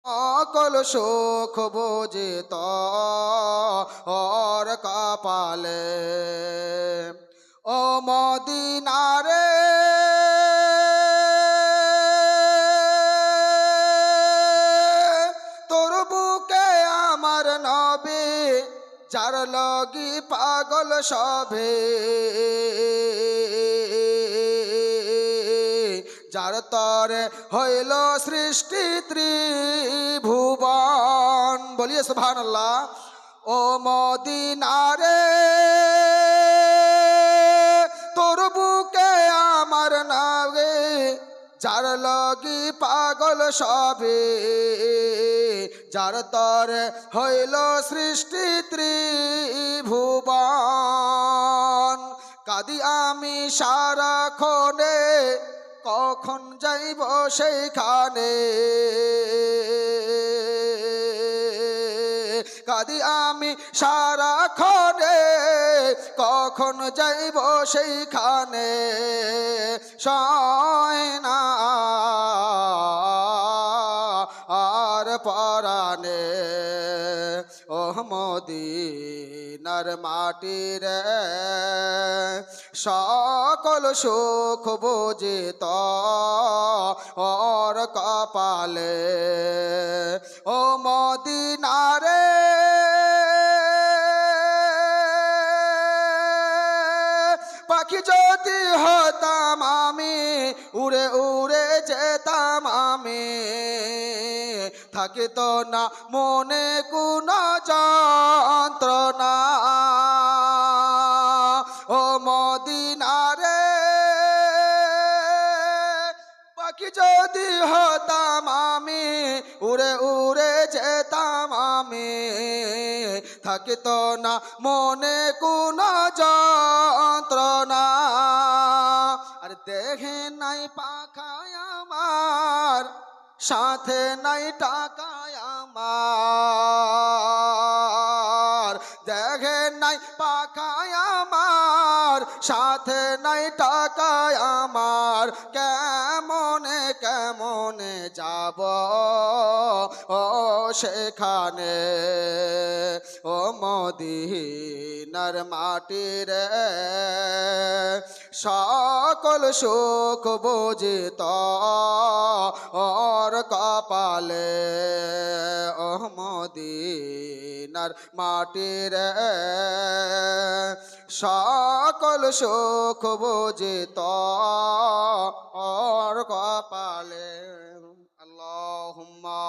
সকল সুখ বুঝিত ওর কপালে। ও মদিনারে তোর বুকে আমার নবী, যার লগি পাগল সবে, যার তরে হইল সৃষ্টি ত্রিভুবন। বলিয়ে সুবহানাল্লাহ। ও মদিনারে তোর বুকে আমার নাগে, যার লগি পাগল সবে, যার তরে হইল সৃষ্টি ত্রিভুবন। কাদি আমি সারাক্ষণে, কখন যাইব সেইখানে। কাদি আমি সারাক্ষণে, কখন যাইব সেইখানে। সয় না আর পরাণে। ও মদিনার মাটির সকল সুখ বুঝিত ওর কপালে। ও মদিনারে পাখি যদি হতাম আমি, উড়ে উড়ে যেতাম আমি, থাকিত না মনে কোনো যন্ত্রণা। ও মদিনারে পাখি যদি হতাম আমি, উড়ে উড়ে যেতাম আমি, থাকিত না মনে কোনো যন্ত্রণা। আর দেখে নাই পাখায় আমার, সাথে নাই টাকায় আমার। দেখে নাই পাখায় আমার, সাথে নাই টাকায় আমার। কেমনে কেমনে যাব ও সেখানে। ও মদিনার মাটির সকল সুখ বুঝিত ওর কপালে। ও মদিনার মাটির সকল সুখ বুঝিত ওর কপালে। আল্লাহুম্মা